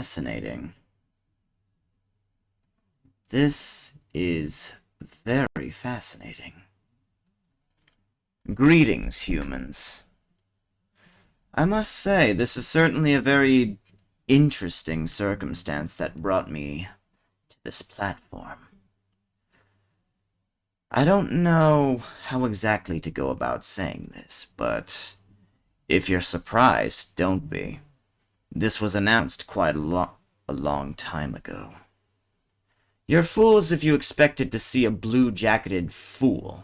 fascinating. This is very fascinating. Greetings, humans. I must say, this is certainly a very interesting circumstance that brought me to this platform. I don't know how exactly to go about saying this, but if you're surprised, don't be. This was announced quite a long time ago. You're fools if you expected to see a blue-jacketed fool.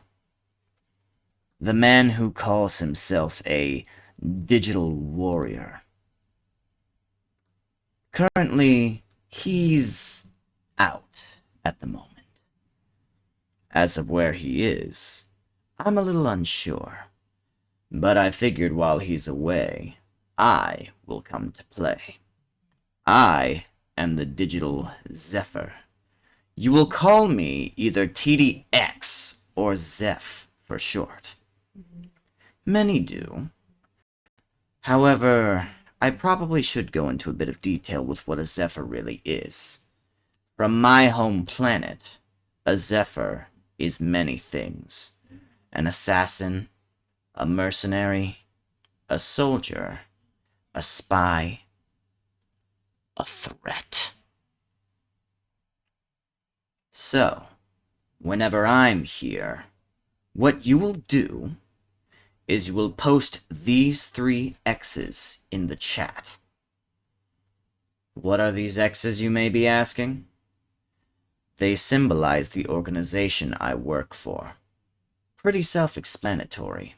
The man who calls himself a digital warrior. Currently, he's out at the moment. As of where he is, I'm a little unsure. But I figured while he's away, I will come to play. I am the digital Zephyr. You will call me either TDX or Zeph for short. Many do. However, I probably should go into a bit of detail with what a Zephyr really is. From my home planet, a Zephyr is many things. An assassin, a mercenary, a soldier, a spy, a threat. So, whenever I'm here, what you will do is you will post these 3 X's in the chat. What are these X's, you may be asking? They symbolize the organization I work for. Pretty self-explanatory.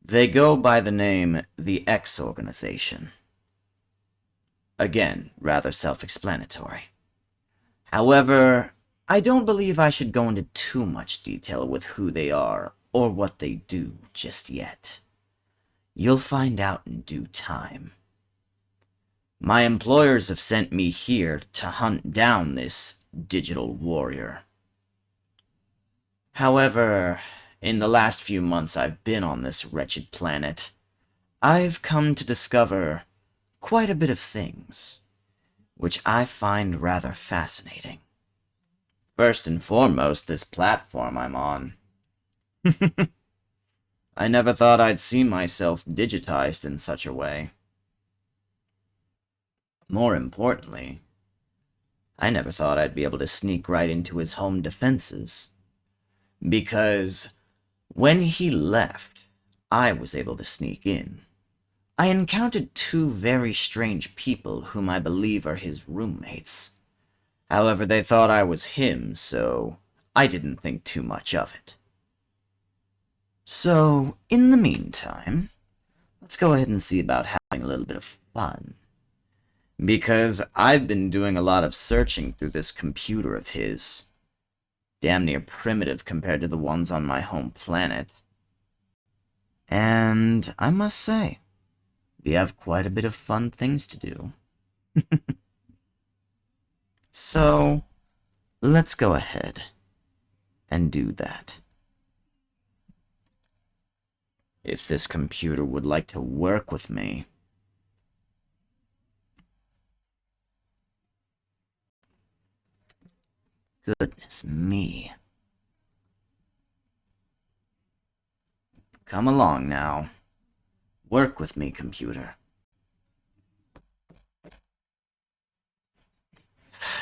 They go by the name the X Organization. Again, rather self-explanatory. However, I don't believe I should go into too much detail with who they are or what they do just yet. You'll find out in due time. My employers have sent me here to hunt down this digital warrior. However, in the last few months I've been on this wretched planet, I've come to discover quite a bit of things, which I find rather fascinating. First and foremost, this platform I'm on. I never thought I'd see myself digitized in such a way. More importantly, I never thought I'd be able to sneak right into his home defenses. Because when he left, I was able to sneak in. I encountered 2 very strange people whom I believe are his roommates. However, they thought I was him, so I didn't think too much of it. So, in the meantime, let's go ahead and see about having a little bit of fun. Because I've been doing a lot of searching through this computer of his. Damn near primitive compared to the ones on my home planet. And I must say, we have quite a bit of fun things to do. So, let's go ahead and do that. If this computer would like to work with me. Goodness me. Come along now. Work with me, computer.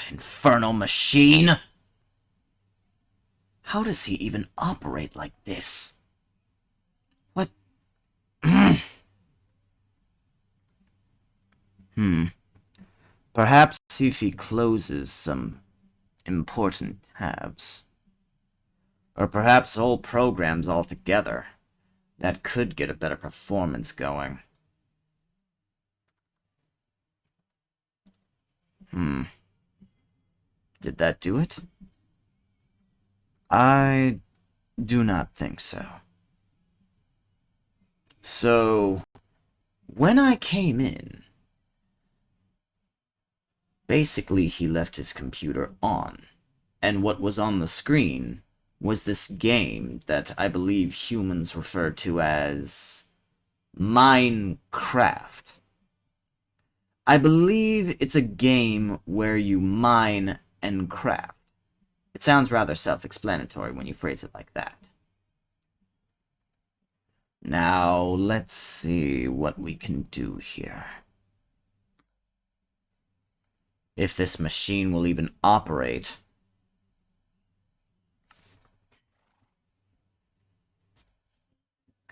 Infernal machine! How does he even operate like this? What? Perhaps if he closes some important tabs. Or perhaps whole programs altogether. That could get a better performance going. Did that do it? I do not think so. So, when I came in, basically he left his computer on, and what was on the screen was this game that I believe humans refer to as Minecraft. I believe it's a game where you mine and craft. It sounds rather self-explanatory when you phrase it like that. Now, let's see what we can do here. If this machine will even operate.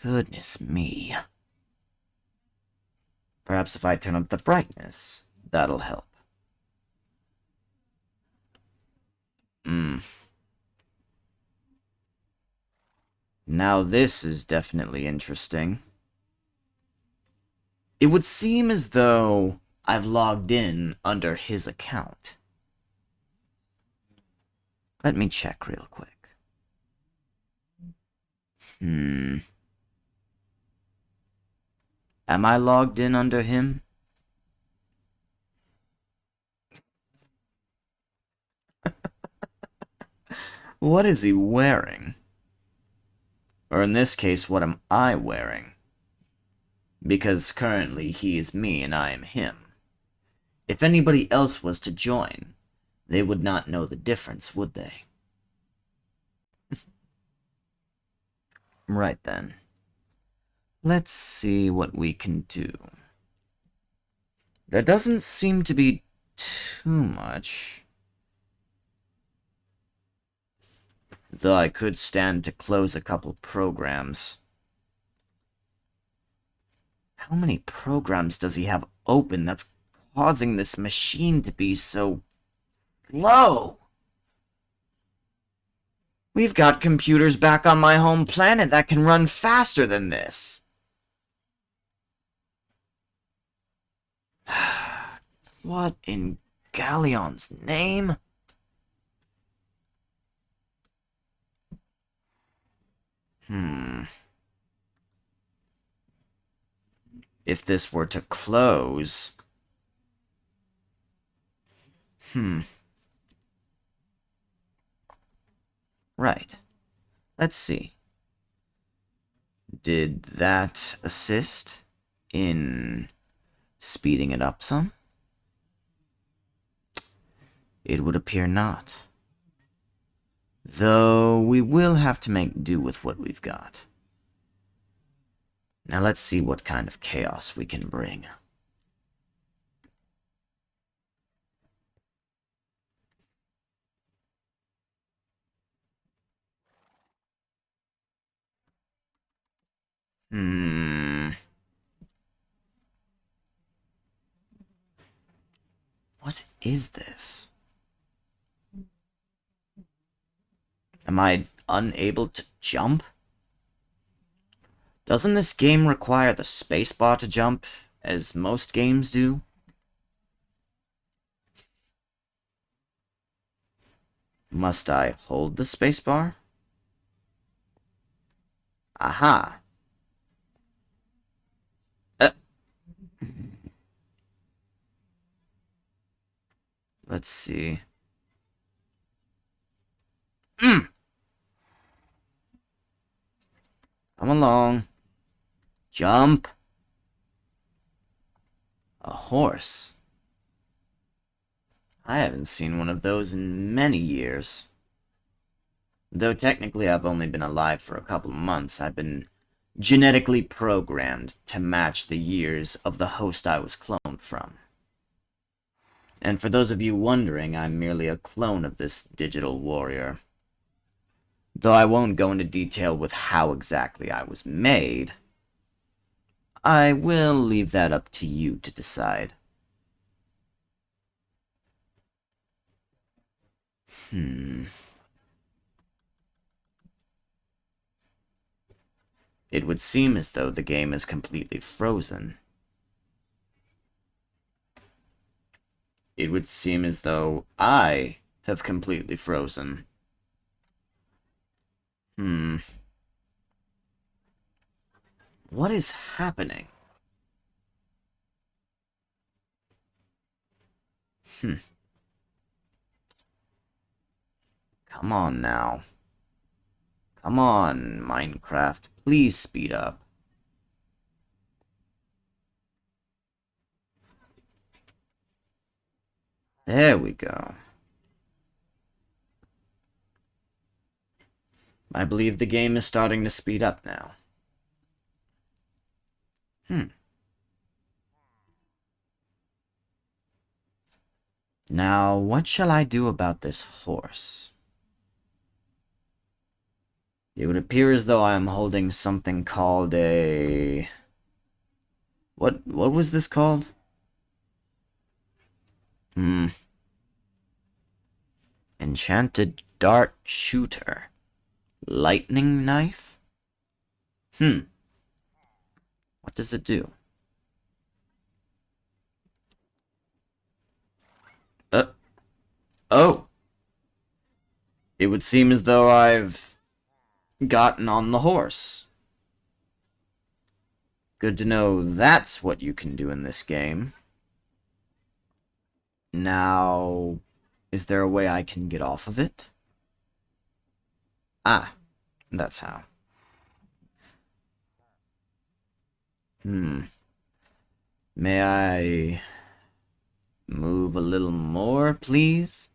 Goodness me. Perhaps if I turn up the brightness, that'll help. Now this is definitely interesting. It would seem as though I've logged in under his account. Let me check real quick. Am I logged in under him? What is he wearing? Or in this case, what am I wearing? Because currently he is me and I am him. If anybody else was to join, they would not know the difference, would they? Right then. Let's see what we can do. There doesn't seem to be too much. Though I could stand to close a couple programs. How many programs does he have open that's causing this machine to be so slow? We've got computers back on my home planet that can run faster than this. What in Galleon's name? If this were to close... Right. Let's see. Did that assist in speeding it up some? It would appear not. Though we will have to make do with what we've got. Now let's see what kind of chaos we can bring. What is this? Am I unable to jump? Doesn't this game require the spacebar to jump, as most games do? Must I hold the spacebar? Aha! Let's see. Come along. Jump. A horse. I haven't seen one of those in many years. Though technically I've only been alive for a couple of months, I've been genetically programmed to match the years of the host I was cloned from. And for those of you wondering, I'm merely a clone of this digital warrior. Though I won't go into detail with how exactly I was made, I will leave that up to you to decide. It would seem as though the game is completely frozen. It would seem as though I have completely frozen. What is happening? Come on now. Come on, Minecraft. Please speed up. There we go. I believe the game is starting to speed up now. Now, what shall I do about this horse? It would appear as though I am holding something called a... What was this called? Enchanted dart shooter. Lightning knife? What does it do? Oh! It would seem as though I've gotten on the horse. Good to know that's what you can do in this game. Now, is there a way I can get off of it? Ah, that's how. May I move a little more, please?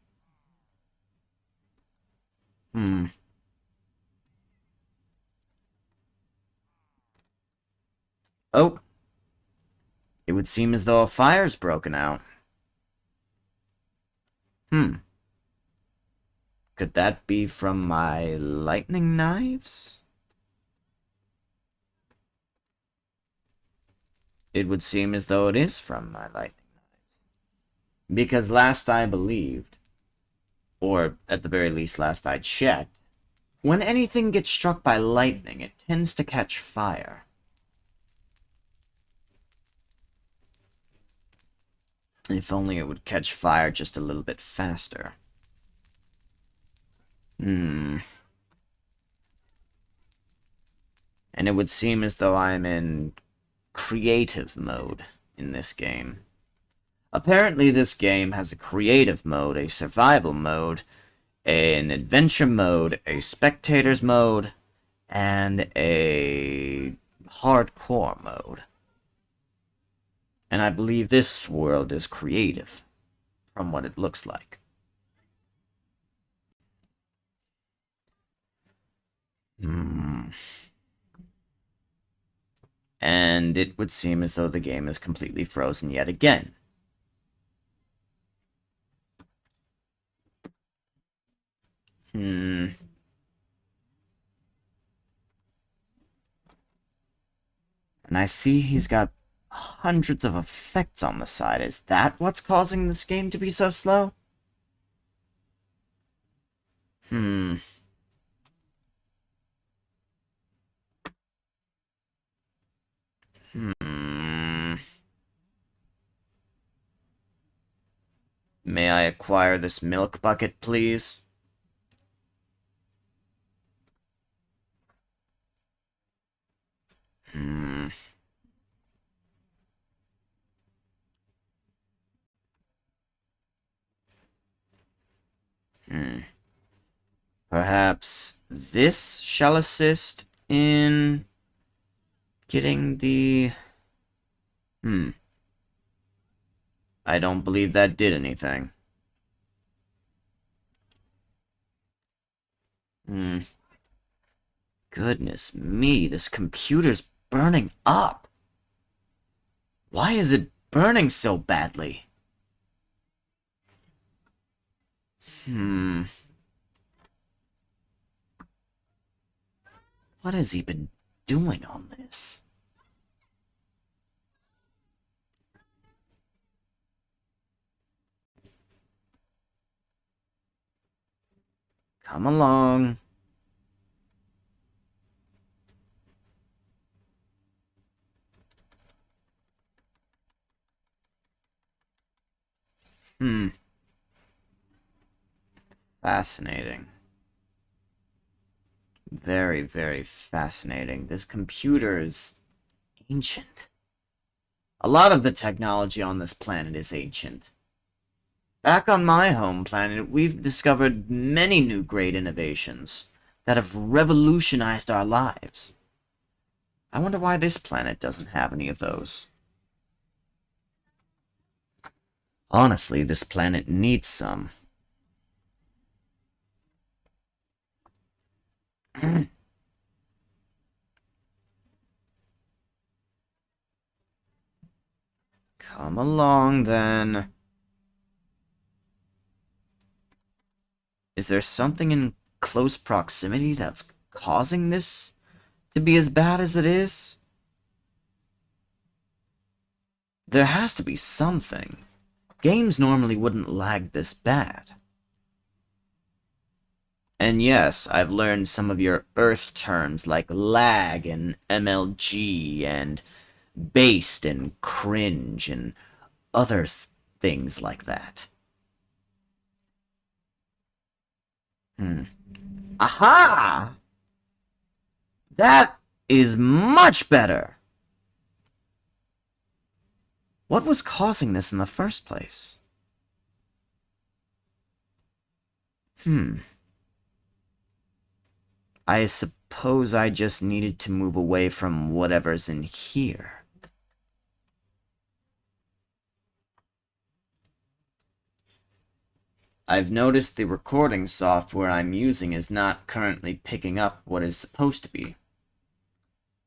Oh. It would seem as though a fire's broken out. Could that be from my lightning knives? It would seem as though it is from my lightning knives. Because last I believed, or at the very least last I checked, when anything gets struck by lightning, it tends to catch fire. If only it would catch fire just a little bit faster. And it would seem as though I'm in creative mode in this game. Apparently this game has a creative mode, a survival mode, an adventure mode, a spectators mode, and a hardcore mode. And I believe this world is creative, from what it looks like. And it would seem as though the game is completely frozen yet again. And I see he's got hundreds of effects on the side. Is that what's causing this game to be so slow? May I acquire this milk bucket, please? Perhaps this shall assist in getting the... I don't believe that did anything. Goodness me, this computer's burning up. Why is it burning so badly? What has he been doing on this? Come along. Fascinating. Very, very fascinating. This computer is ancient. A lot of the technology on this planet is ancient. Back on my home planet, we've discovered many new great innovations that have revolutionized our lives. I wonder why this planet doesn't have any of those. Honestly, this planet needs some. Come along, then. Is there something in close proximity that's causing this to be as bad as it is? There has to be something. Games normally wouldn't lag this bad. And yes, I've learned some of your Earth terms like lag and MLG and based and cringe and other things like that. Aha! That is much better! What was causing this in the first place? I suppose I just needed to move away from whatever's in here. I've noticed the recording software I'm using is not currently picking up what is supposed to be.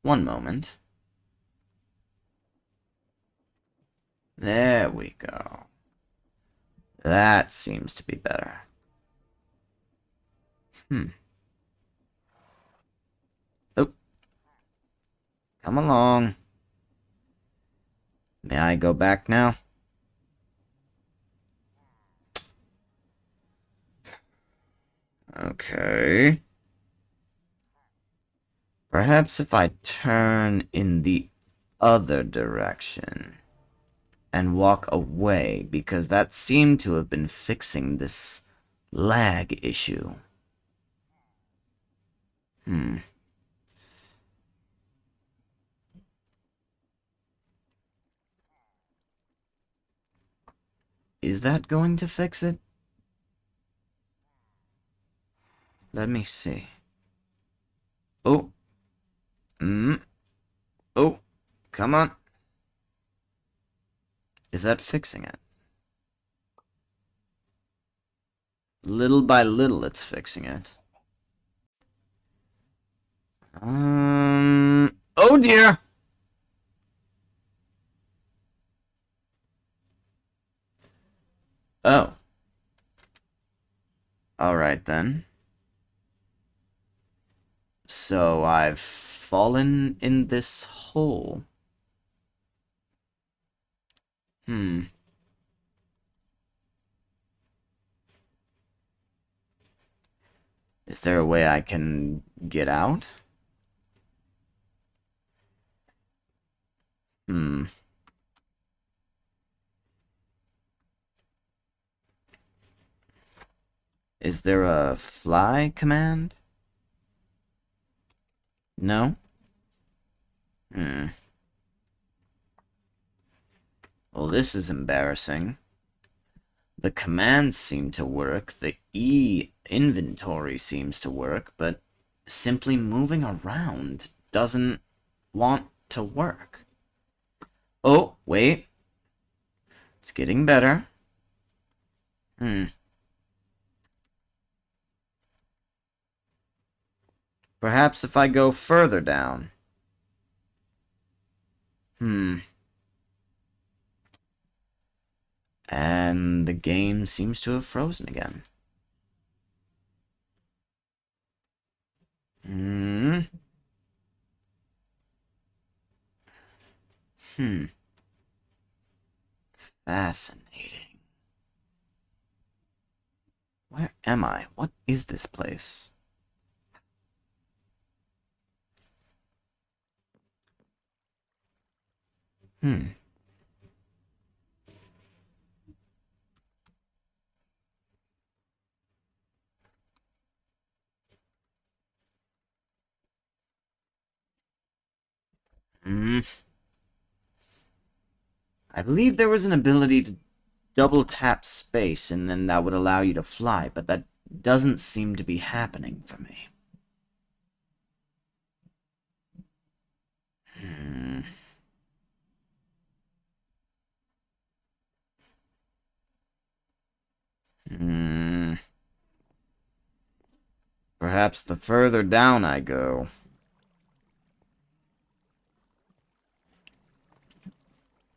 One moment. There we go. That seems to be better. Oh. Come along. May I go back now? Okay. Perhaps if I turn in the other direction and walk away, because that seemed to have been fixing this lag issue. Is that going to fix it? Let me see. Oh. Oh. Come on. Is that fixing it? Little by little, it's fixing it. Oh dear! Oh. Alright then. So I've fallen in this hole. Is there a way I can get out? Is there a fly command? No? Well, this is embarrassing. The commands seem to work, the E-inventory seems to work, but simply moving around doesn't want to work. Oh, wait. It's getting better. Perhaps if I go further down. And the game seems to have frozen again. Fascinating. Where am I? What is this place? I believe there was an ability to double tap space and then that would allow you to fly, but that doesn't seem to be happening for me. Hmm. Perhaps the further down I go.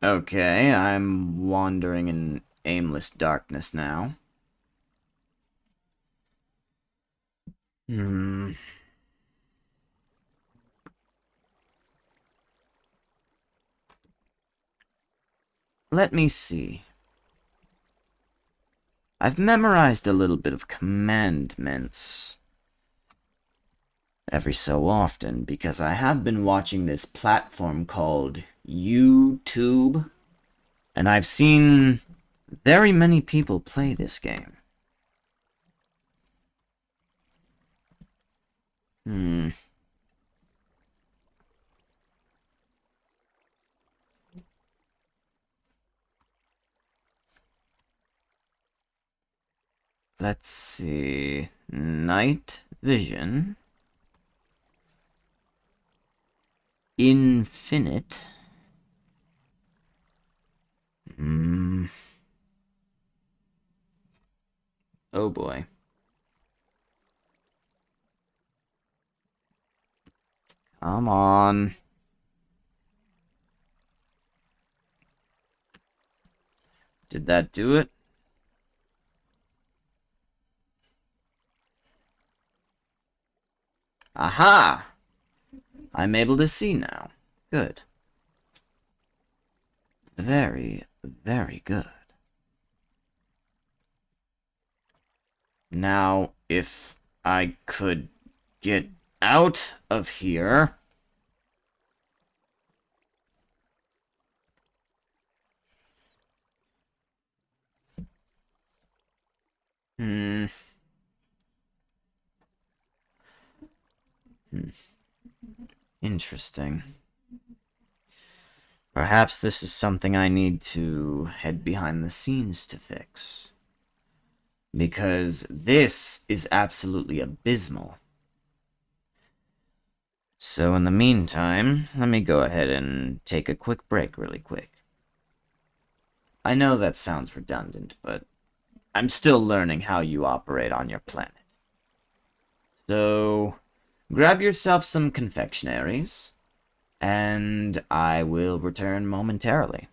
Okay, I'm wandering in aimless darkness now. Hmm. Let me see. I've memorized a little bit of commandments every so often because I have been watching this platform called YouTube, and I've seen very many people play this game. Let's see. Night vision. Infinite. Oh boy. Come on. Did that do it? Aha! I'm able to see now. Good. Very, very good. Now, if I could get out of here... Interesting. Perhaps this is something I need to head behind the scenes to fix. Because this is absolutely abysmal. So in the meantime, let me go ahead and take a quick break really quick. I know that sounds redundant, but I'm still learning how you operate on your planet. So, grab yourself some confectionaries, and I will return momentarily.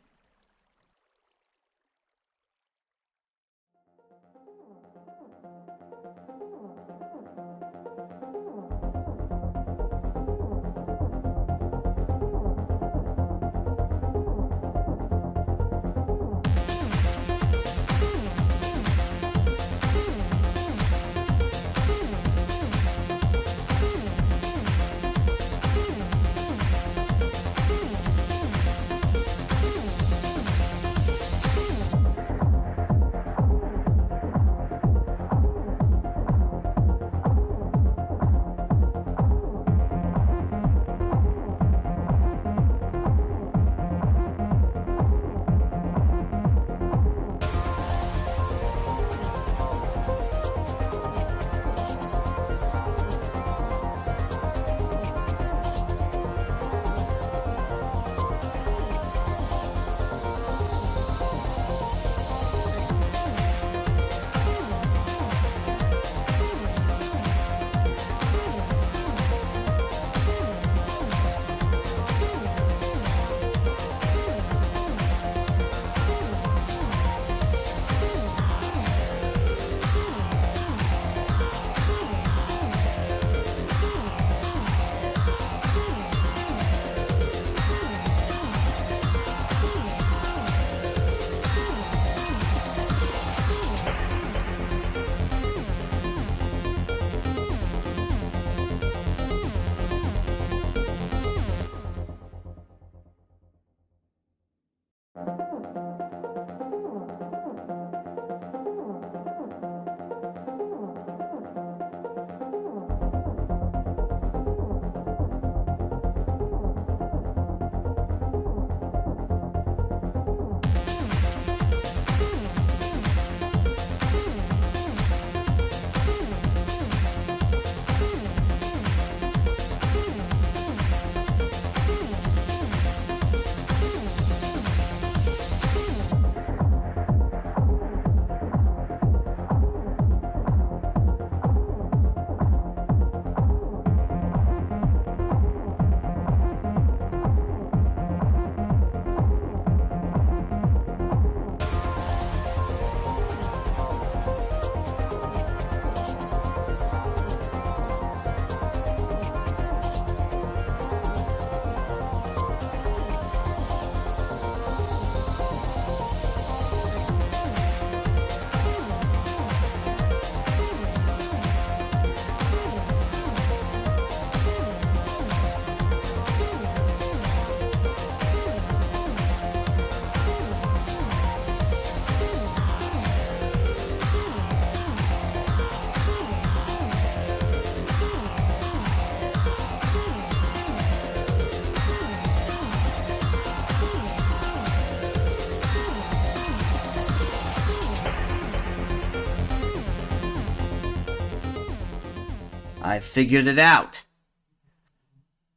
I figured it out.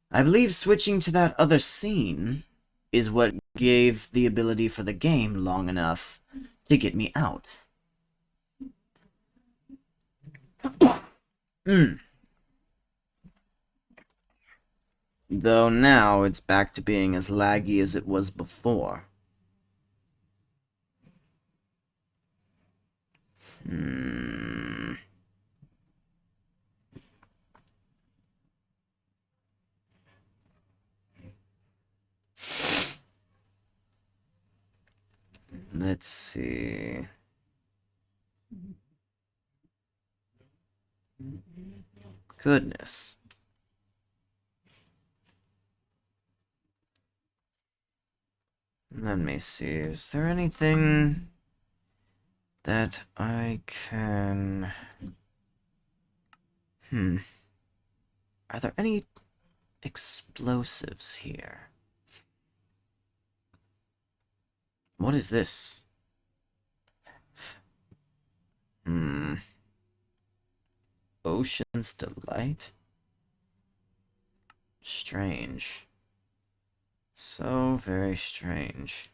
I believe switching to that other scene is what gave the ability for the game long enough to get me out. Though now it's back to being as laggy as it was before. Let's see. Goodness. Let me see. Is there anything that I can... Are there any explosives here? What is this? Ocean's Delight? Strange. So very strange.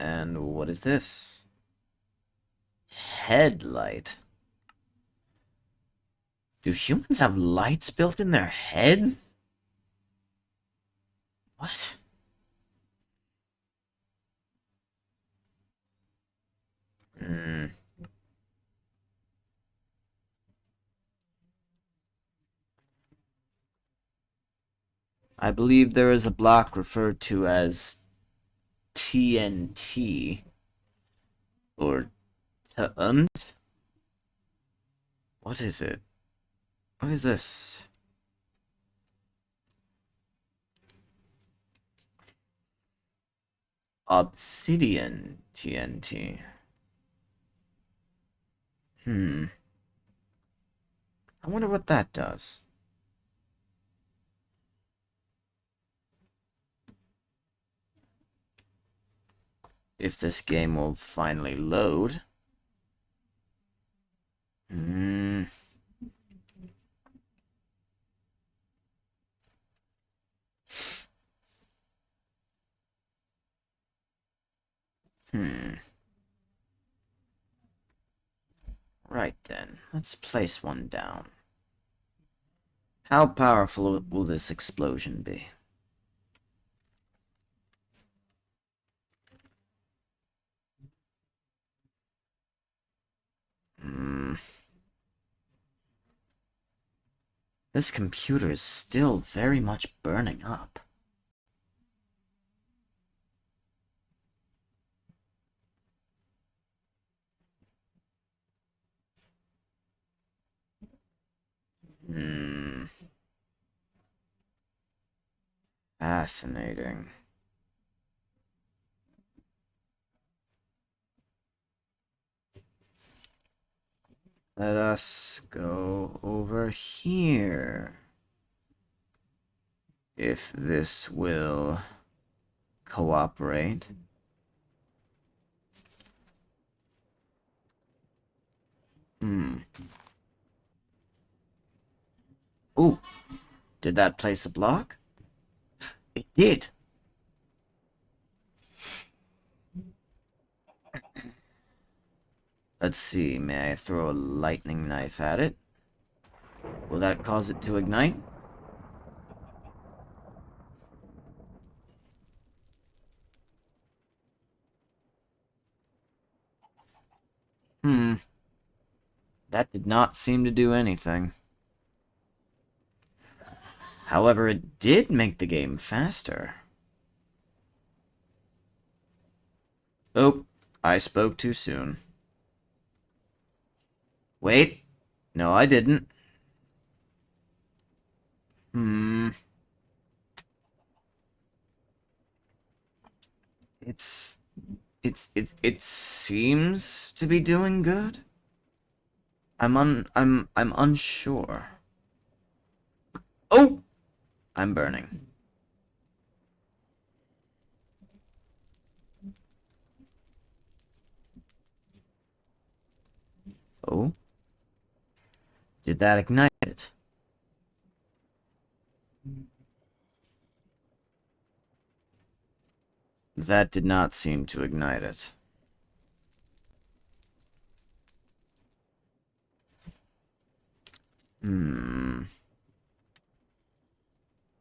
And what is this? Headlight. Do humans have lights built in their heads? What? I believe there is a block referred to as TNT. Or Tunt? What is it? What is this? Obsidian TNT. I wonder what that does. If this game will finally load. Right then, let's place one down. How powerful will this explosion be? This computer is still very much burning up. Fascinating. Let us go over here. If this will cooperate. Ooh, did that place a block? It did. Let's see, may I throw a lightning knife at it? Will that cause it to ignite? That did not seem to do anything. However, it did make the game faster. Oh, I spoke too soon. Wait. No, I didn't. It seems to be doing good. I'm unsure. Oh! I'm burning. Oh? Did that ignite it? That did not seem to ignite it.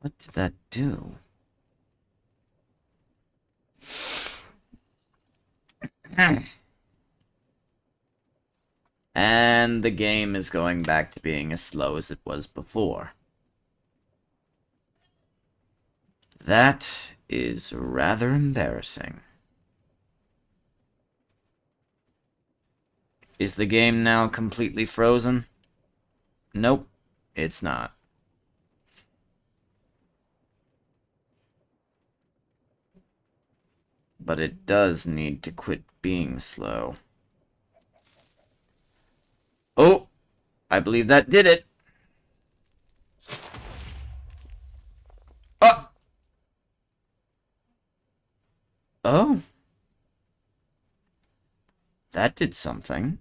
What did that do? And the game is going back to being as slow as it was before. That is rather embarrassing. Is the game now completely frozen? Nope, it's not. But it does need to quit being slow. Oh, I believe that did it. Oh! Oh. That did something.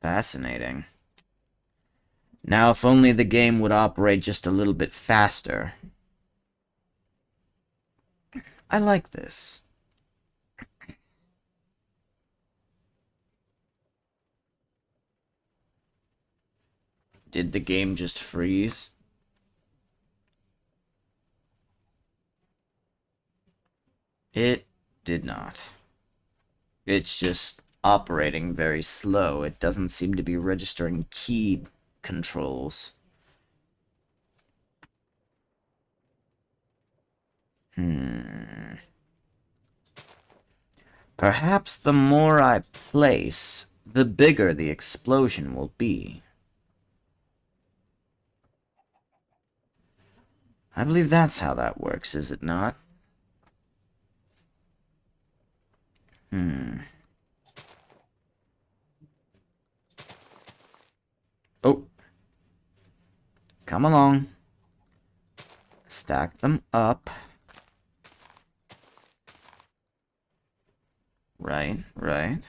Fascinating. Now, if only the game would operate just a little bit faster. I like this. Did the game just freeze? It did not. It's just operating very slow. It doesn't seem to be registering key controls. Perhaps the more I place, the bigger the explosion will be. I believe that's how that works, is it not? Oh. Come along. Stack them up. Right, right.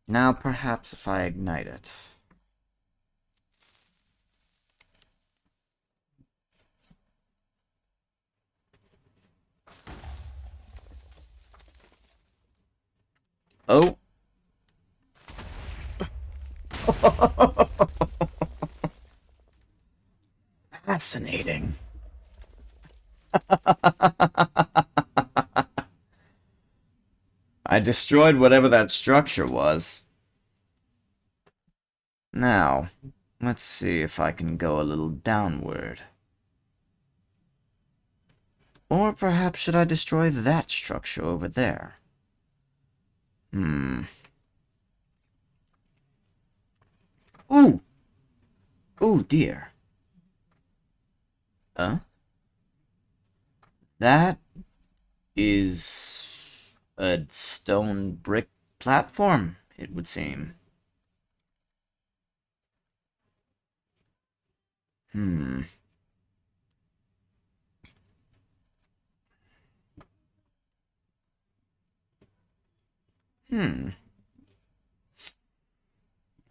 Now perhaps if I ignite it. Oh. Fascinating. I destroyed whatever that structure was. Now, let's see if I can go a little downward. Or perhaps should I destroy that structure over there? Ooh! Ooh, dear. That is a stone brick platform, it would seem.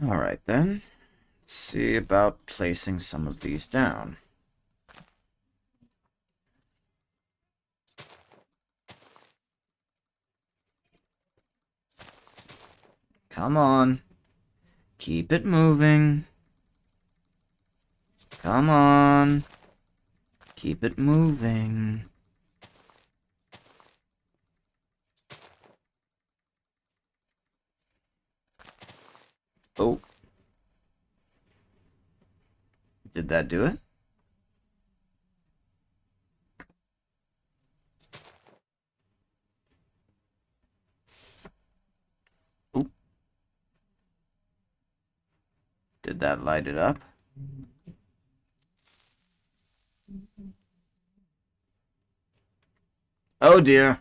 Alright then. Let's see about placing some of these down. Come on. Keep it moving. Come on. Keep it moving. Oh. Did that do it? Oop. Did that light it up? Oh dear.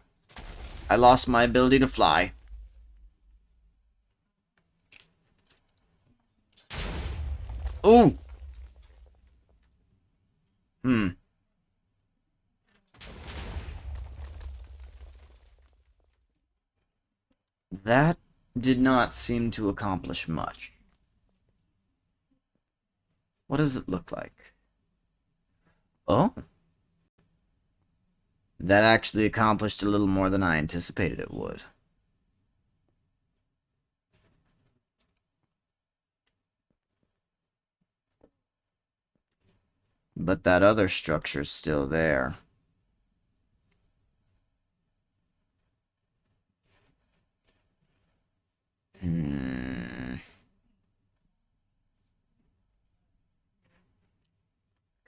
I lost my ability to fly. Ooh! That did not seem to accomplish much. What does it look like? Oh. That actually accomplished a little more than I anticipated it would. But that other structure's still there.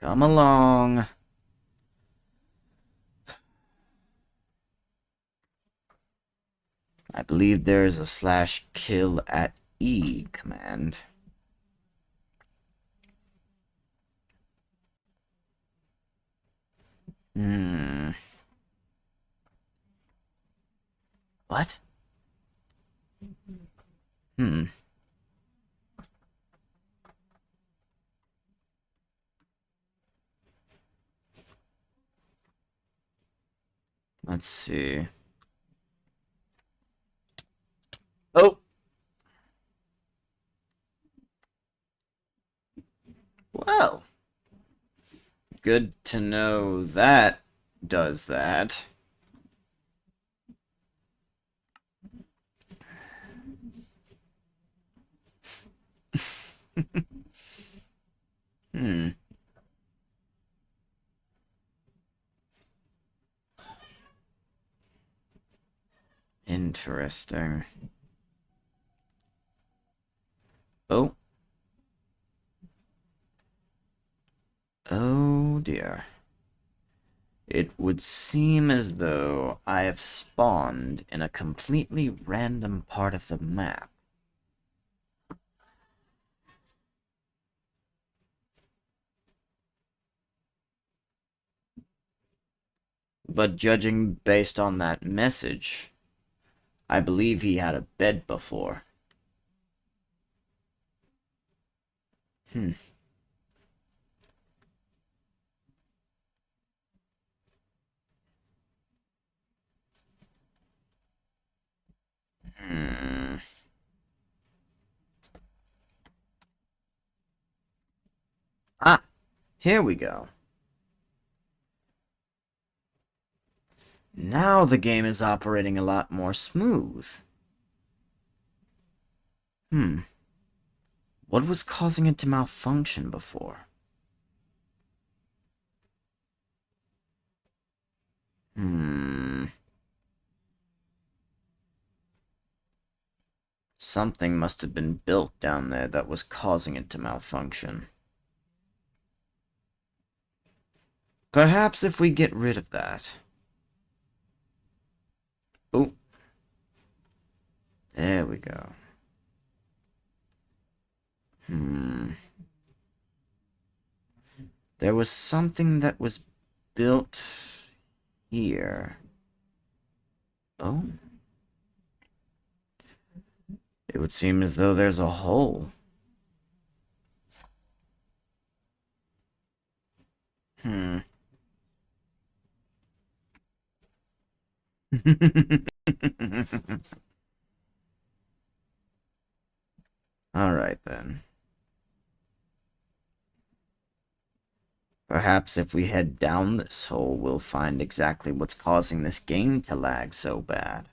Come along. I believe there is a /kill at E command. What? Let's see. Oh! Well. Good to know that does that. Interesting. Oh. Oh dear. It would seem as though I have spawned in a completely random part of the map. But judging based on that message, I believe he had a bed before. Ah, here we go. Now the game is operating a lot more smooth. What was causing it to malfunction before? Something must have been built down there that was causing it to malfunction. Perhaps if we get rid of that. Oh. There we go. There was something that was built here. Oh. It would seem as though there's a hole. Alright then. Perhaps if we head down this hole, we'll find exactly what's causing this game to lag so bad.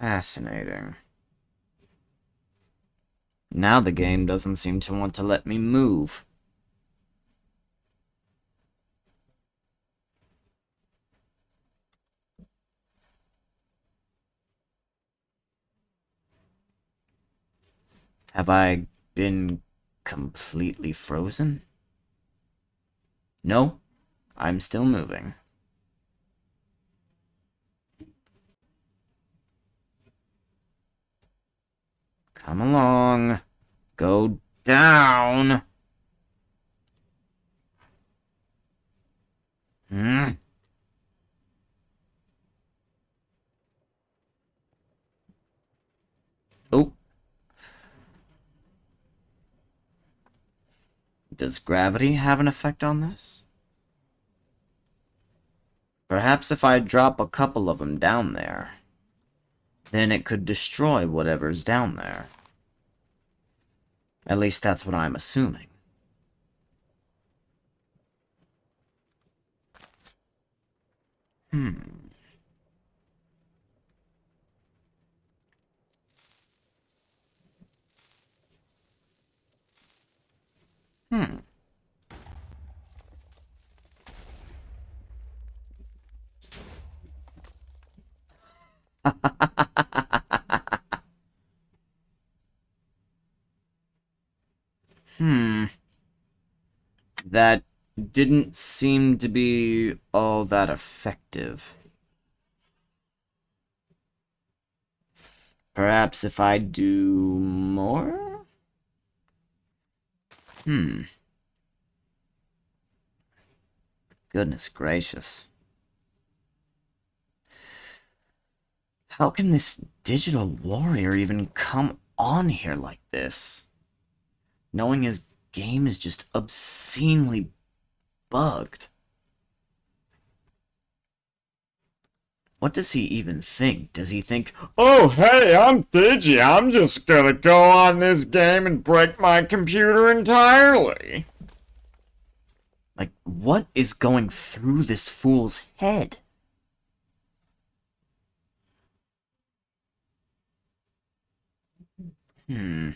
Fascinating. Now the game doesn't seem to want to let me move. Have I been completely frozen? No, I'm still moving. Come along. Go down. Hmm. Oh, does gravity have an effect on this? Perhaps if I drop a couple of them down there, then it could destroy whatever's down there. At least that's what I'm assuming. Hmm. Hmm. Hmm. That didn't seem to be all that effective. Perhaps if I do more? Hmm. Goodness gracious. How can this digital warrior even come on here like this? Knowing his game is just obscenely bugged. What does he even think? Does he think, Oh, hey, I'm Digi. I'm just gonna go on this game and break my computer entirely. like, what is going through this fool's head? Hmm.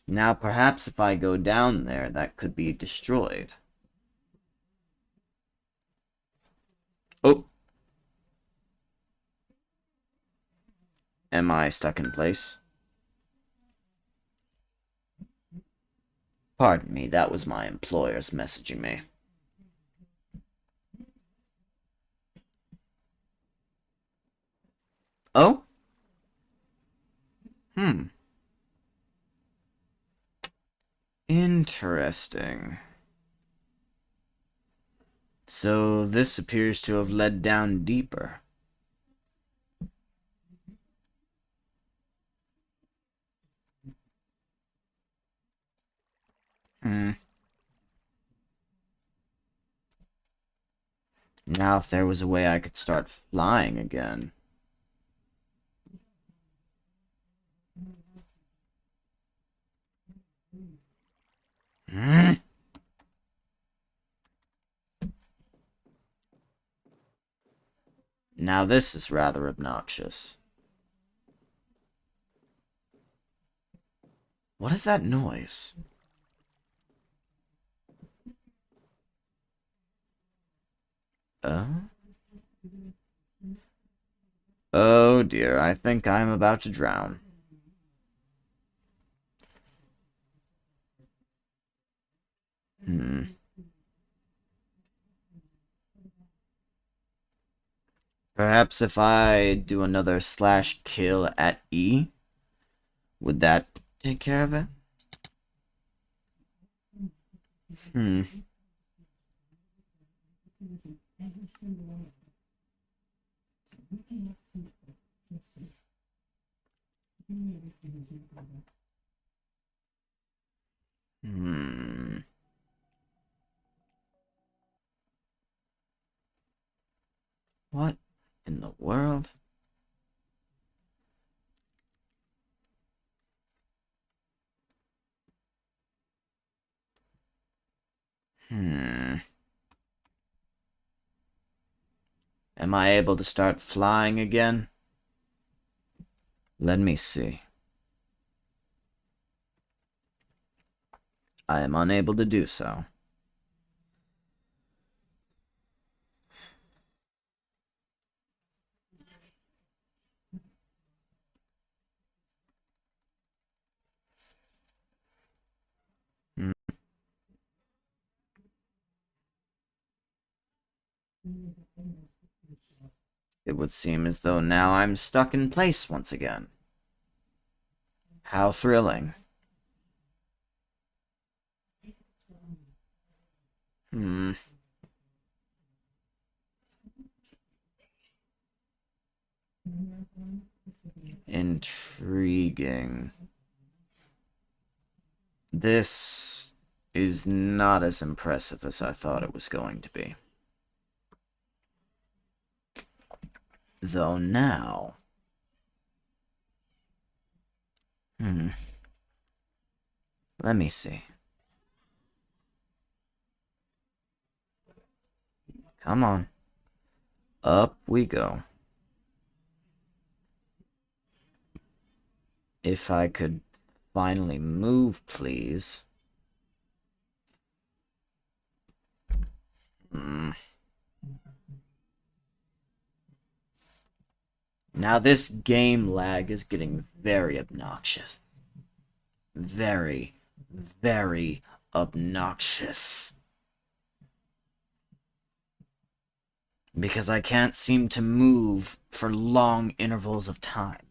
Now, perhaps if I go down there, that could be destroyed. Oh, am I stuck in place? Pardon me, that was my employers messaging me. Oh? Hmm. Interesting. So this appears to have led down deeper. Hmm. Now if there was a way I could start flying again. Hmm. Now this is rather obnoxious. What is that noise? Uh? Oh dear, I think I'm about to drown. Hmm. Perhaps if I do another slash kill at E, would that take care of it? Hmm. Hmm. What in the world? Hmm. Am I able to start flying again? Let me see. I am unable to do so. Hmm. It would seem as though now I'm stuck in place once again. How thrilling. Intriguing. This is not as impressive as I thought it was going to be. Though now... Let me see. Come on. Up we go. If I could finally move, please. Now this game lag is getting very obnoxious. Very, very obnoxious. Because I can't seem to move for long intervals of time.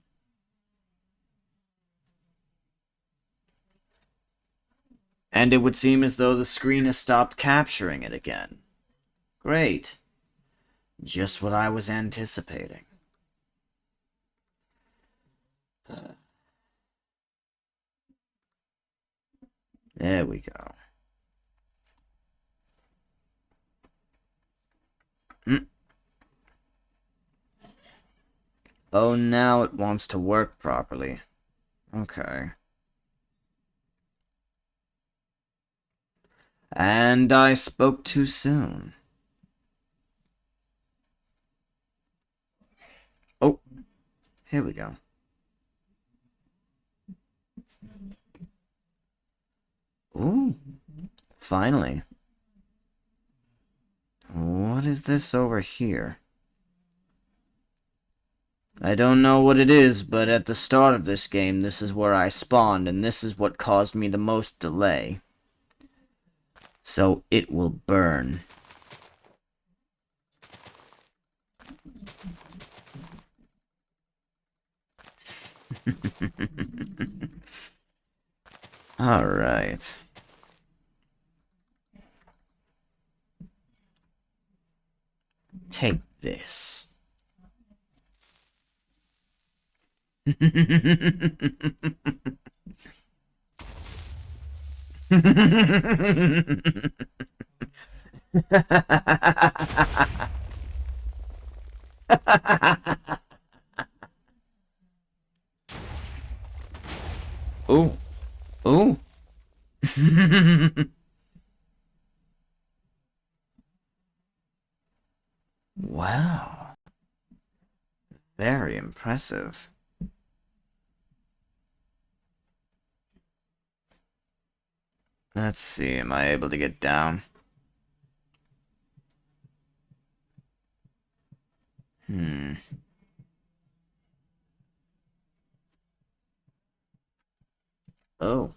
And it would seem as though the screen has stopped capturing it again. Great. Just what I was anticipating. There we go. Oh, now it wants to work properly. Okay. And I spoke too soon. Oh, here we go. Ooh, finally. What is this over here? I don't know what it is, but at the start of this game, this is where I spawned, and this is what caused me the most delay. So it will burn. All right. Take this. Oh. Oh. Wow. Very impressive. Let's see, am I able to get down? Oh.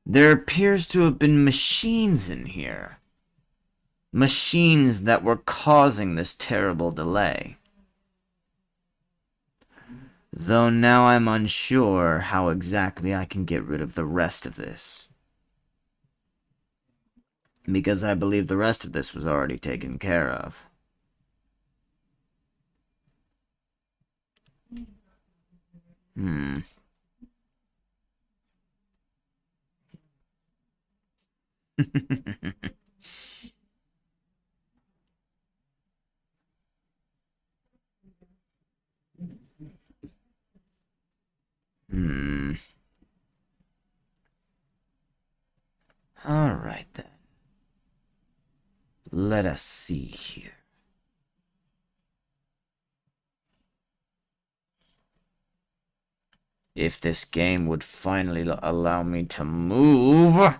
There appears to have been machines in here. Machines that were causing this terrible delay. Though now I'm unsure how exactly I can get rid of the rest of this. Because I believe the rest of this was already taken care of. Alright then. Let us see here. If this game would finally allow me to move.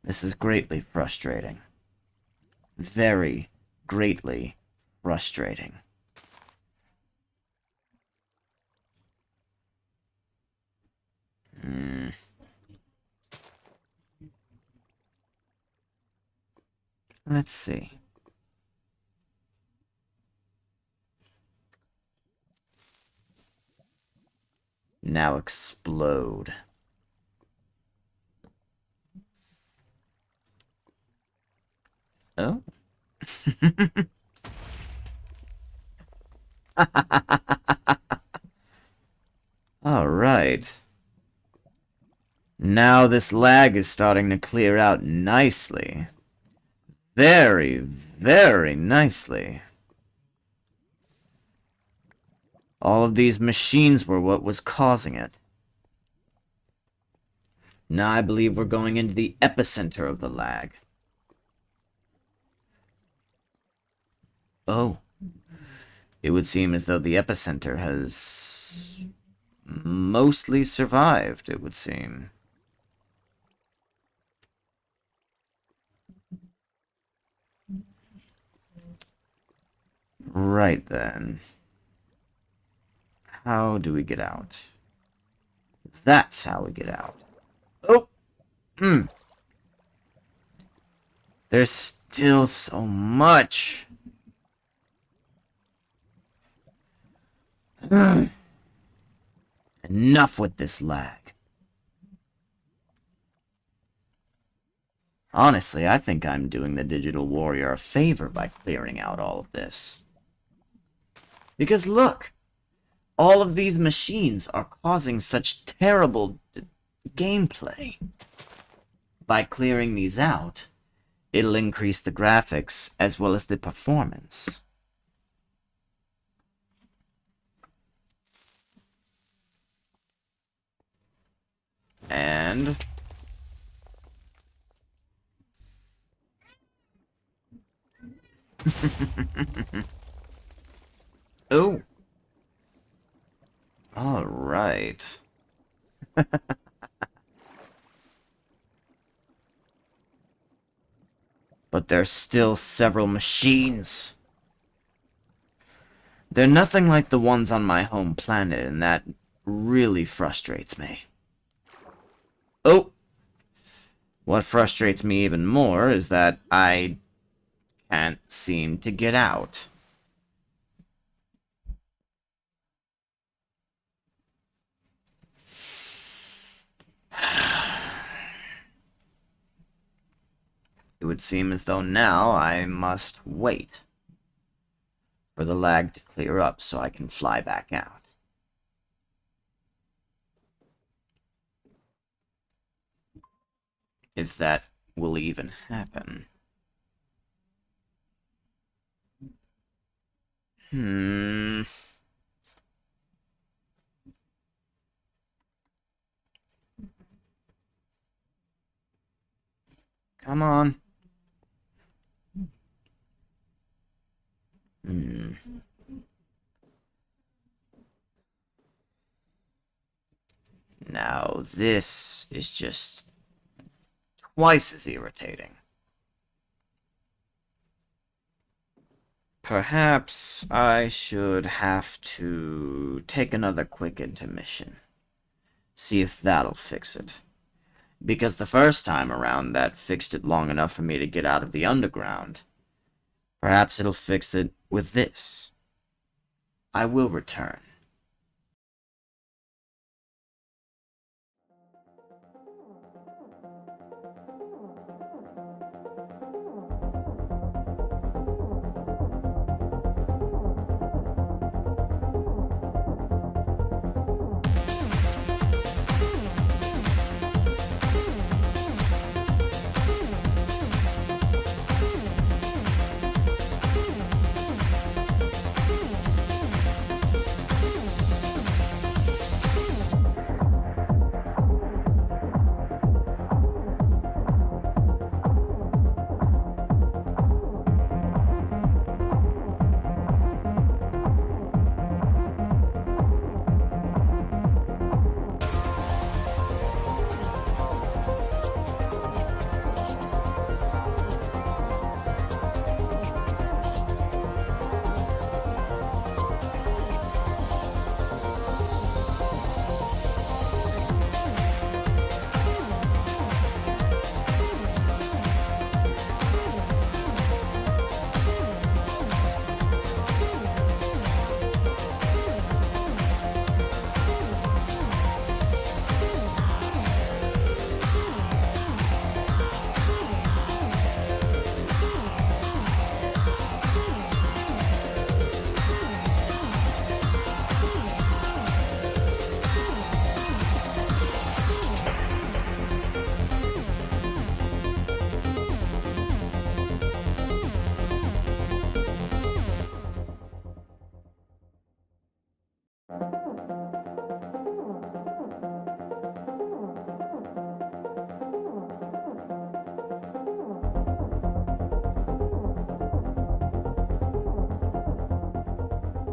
This is greatly frustrating. Very greatly frustrating. Let's see. Now explode. Oh. All right. Now this lag is starting to clear out nicely. Very, very nicely. All of these machines were what was causing it. Now I believe we're going into the epicenter of the lag. Oh. It would seem as though the epicenter has mostly survived, it would seem. Right then. How do we get out? That's how we get out. Oh! There's still so much. Enough with this lag. Honestly, I think I'm doing the Digital Warrior a favor by clearing out all of this. Because look, all of these machines are causing such terrible gameplay. By clearing these out, it'll increase the graphics as well as the performance. And oh. All right. But there's still several machines. They're nothing like the ones on my home planet, and that really frustrates me. Oh! What frustrates me even more is that I can't seem to get out. It would seem as though now I must wait for the lag to clear up so I can fly back out. If that will even happen. Come on. Now this is just twice as irritating. Perhaps I should have to take another quick intermission. See if that'll fix it. Because the first time around that fixed it long enough for me to get out of the underground. Perhaps it'll fix it with this. I will return.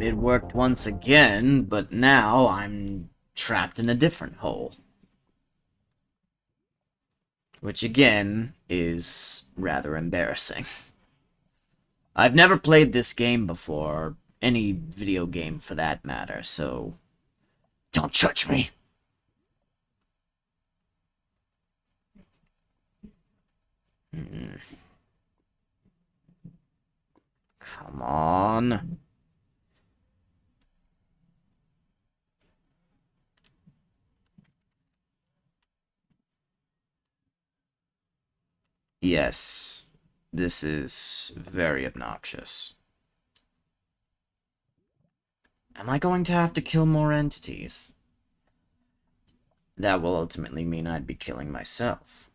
it worked once again, but now I'm trapped in a different hole. Which again is rather embarrassing. I've never played this game before, any video game for that matter, so don't judge me. Come on. Yes, this is very obnoxious. Am I going to have to kill more entities? That will ultimately mean I'd be killing myself.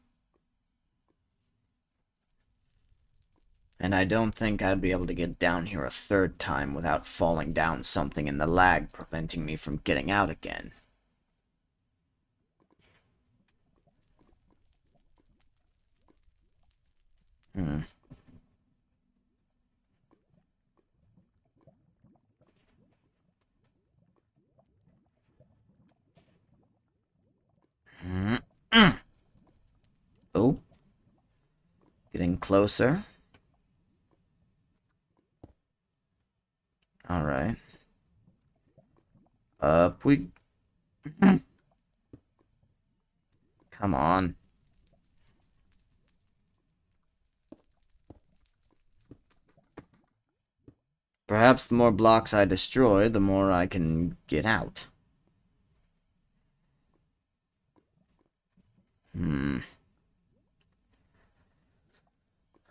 And I don't think I'd be able to get down here a third time without falling down something in the lag preventing me from getting out again. Hmm. Oh. Getting closer. Alright. Up we... Come on. Perhaps the more blocks I destroy, the more I can get out.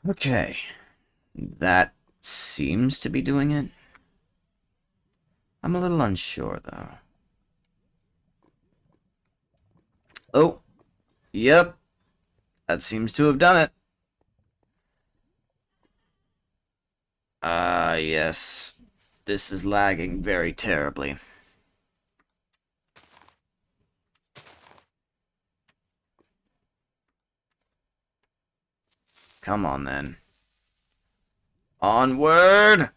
Okay. That seems to be doing it. I'm a little unsure, though. Oh. Yep. That seems to have done it. Yes. This is lagging very terribly. Come on, then. Onward!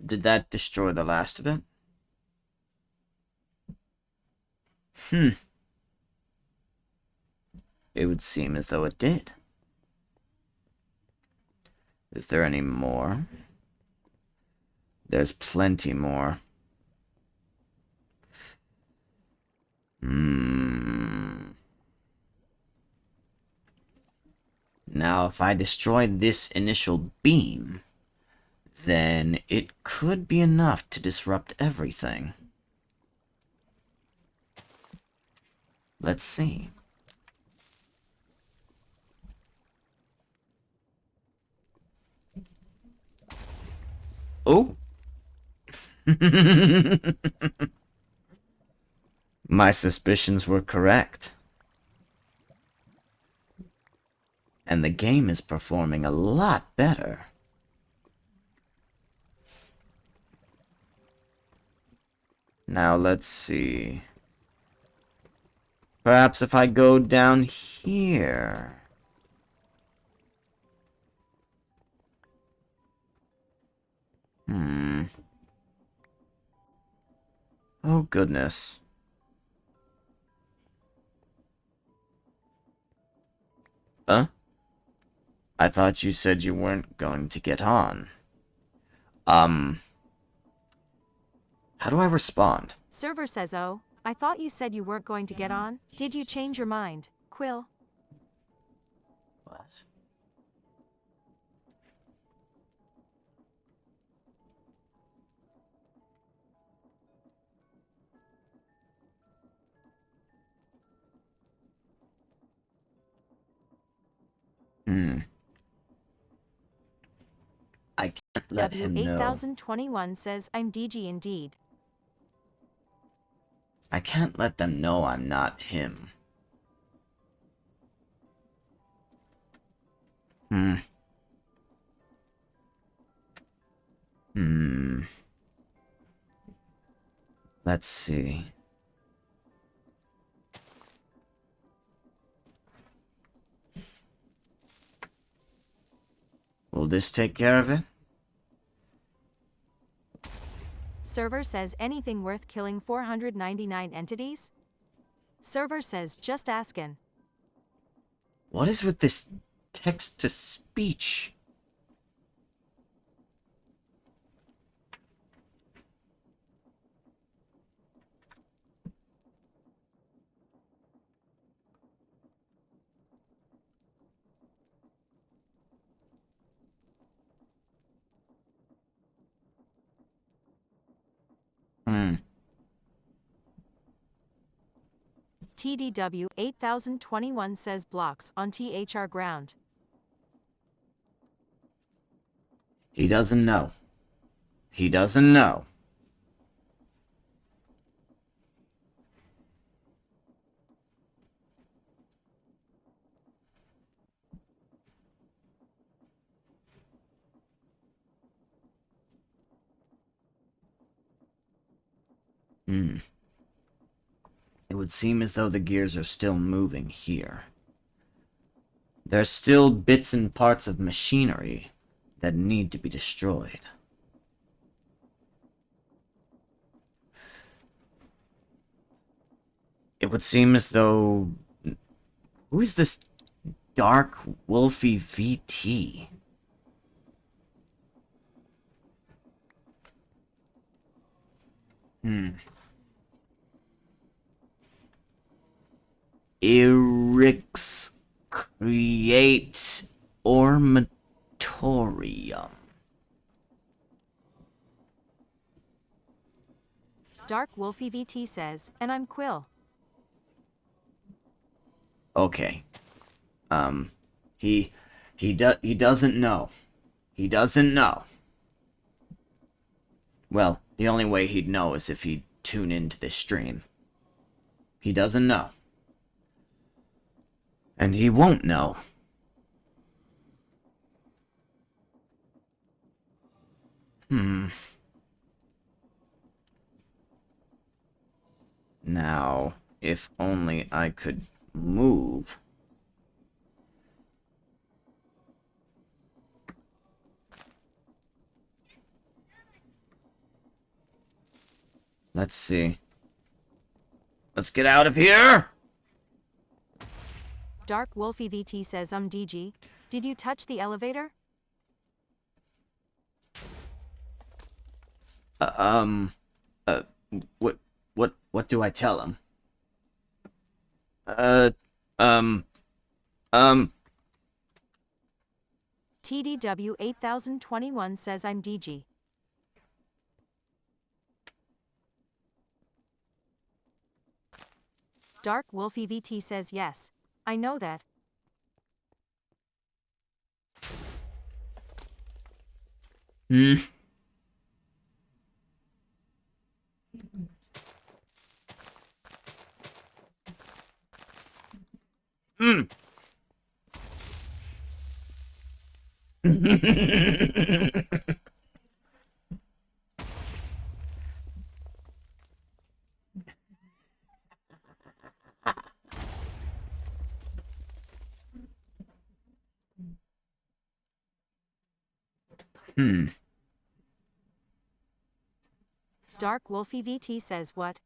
Did that destroy the last of it? It would seem as though it did. Is there any more? There's plenty more. Now, if I destroy this initial beam, then it could be enough to disrupt everything. Let's see. Oh! My suspicions were correct. And the game is performing a lot better. Now, let's see. Perhaps if I go down here... Oh, goodness. Huh? I thought you said you weren't going to get on. How do I respond? Server says, oh, I thought you said you weren't going to get on. Did you change your mind, Quill? What? I can't let him know. W8021 says, I'm DG indeed. I can't let them know I'm not him. Let's see. this take care of it? Server says anything worth killing 499 entities? Server says just askin'. What is with this text-to-speech? TDW 8021 says blocks on THR ground. He doesn't know. He doesn't know. It would seem as though the gears are still moving here. There's still bits and parts of machinery that need to be destroyed. It would seem as though... Who is this Dark Wolfy VT? Eric's Create Ormatorium. Dark Wolfy VT says, and I'm Quill. Okay. He doesn't know. He doesn't know. Well, the only way he'd know is if he'd tune into this stream. He doesn't know. And he won't know. Now, if only I could move. Let's see. Let's get out of here! Dark Wolfy VT says, DG. Did you touch the elevator? What do I tell him? TDW 8021 says I'm DG. Dark Wolfy VT says yes. I know that. Dark Wolfy VT says what?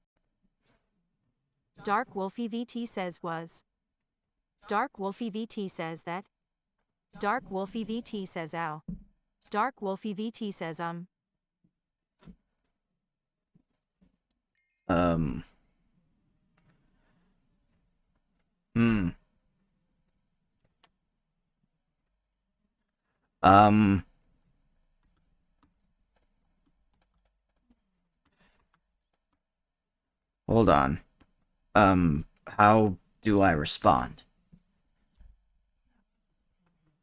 Dark Wolfy VT says was. Dark Wolfy VT says that. Dark Wolfy VT says ow. Dark Wolfy VT says Hold on. How do I respond?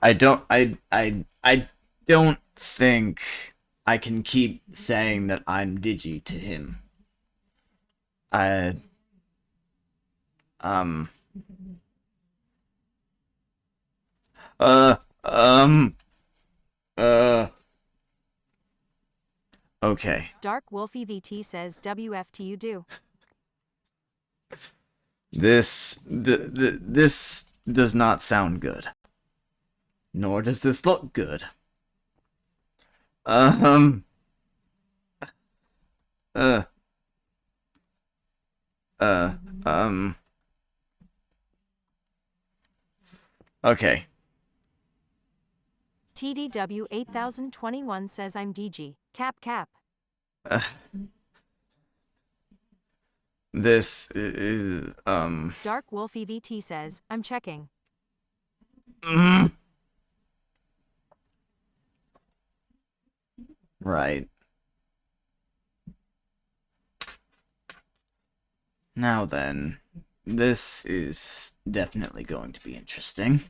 I don't think I can keep saying that I'm Digi to him. Okay. Dark Wolfy VT says WFT you do. This does not sound good. Nor does this look good. Um. Uh. Um. Okay. TDW 8021 says I'm DG. Cap cap. This is, Dark Wolf EVT says, I'm checking. Right. Now then, this is definitely going to be interesting.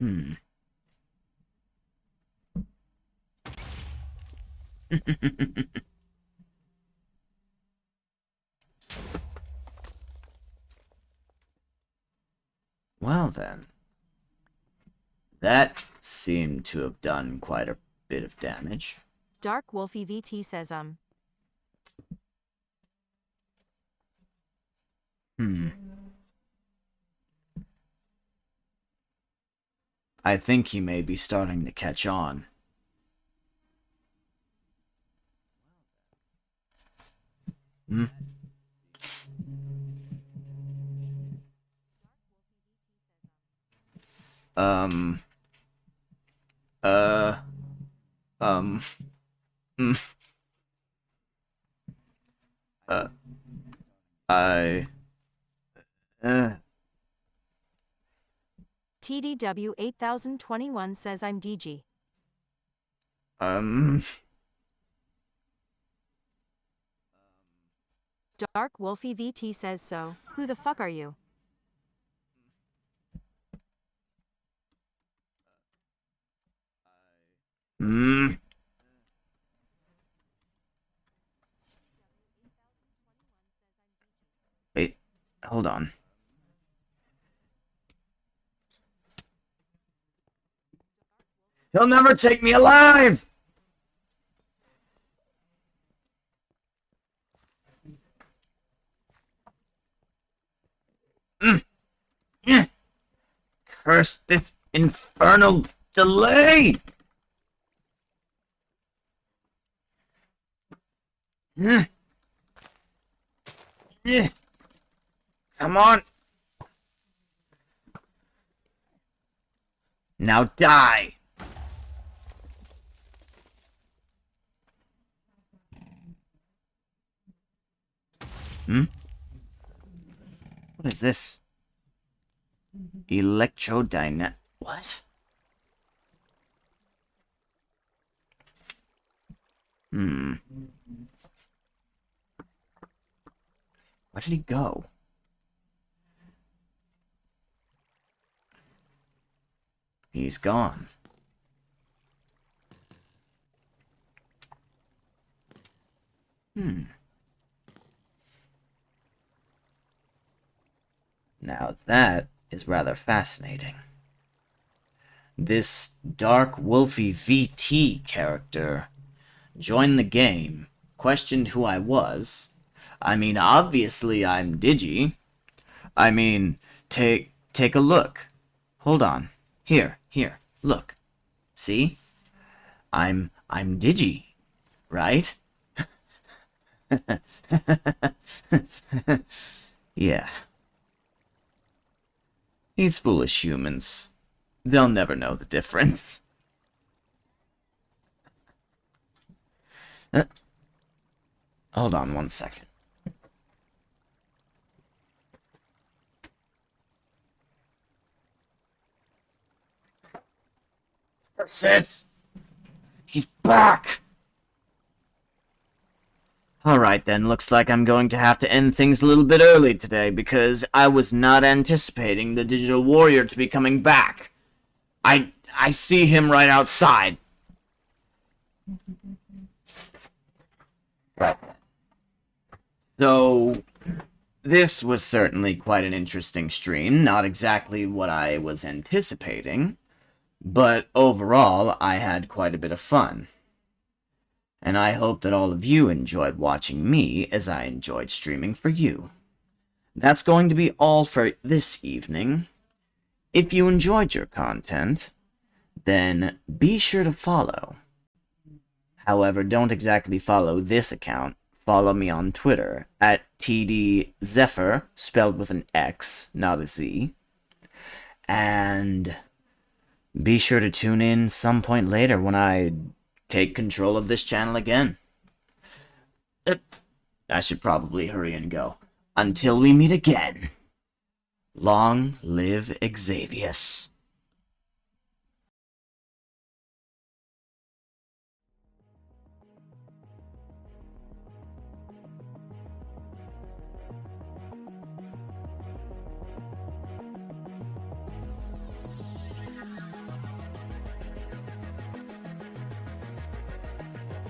Hmm. Well then. That seemed to have done quite a bit of damage. Dark Wolf EVT says I think he may be starting to catch on. Hmm? Um. Uh. Um. Hmm. I. TDW 8021 says I'm DG. Dark Wolf EVT says so. Who the fuck are you? Hmm. Wait, hold on. He'll never take me alive! Curse this infernal delay! Come on! Now die! What is this? Electrodynamic. What? Where did he go? He's gone. Now that is rather fascinating. This Dark Wolfie VT character joined the game, questioned who I was. I mean, obviously I'm Digi. I mean, take a look. Hold on. Here, look. See? I'm Digi, right? Yeah. These foolish humans. They'll never know the difference. Hold on one second. That's it! He's back! Alright then, looks like I'm going to have to end things a little bit early today because I was not anticipating the Digital Warrior to be coming back. I see him right outside. Right. So, this was certainly quite an interesting stream, not exactly what I was anticipating, but overall I had quite a bit of fun. And I hope that all of you enjoyed watching me as I enjoyed streaming for you. that's going to be all for this evening. If you enjoyed your content, then be sure to follow. However, don't exactly follow this account. Follow me on Twitter at TDZephyr, spelled with an X, not a Z. And be sure to tune in some point later when I take control of this channel again. I should probably hurry and go. Until we meet again, long live Xavius.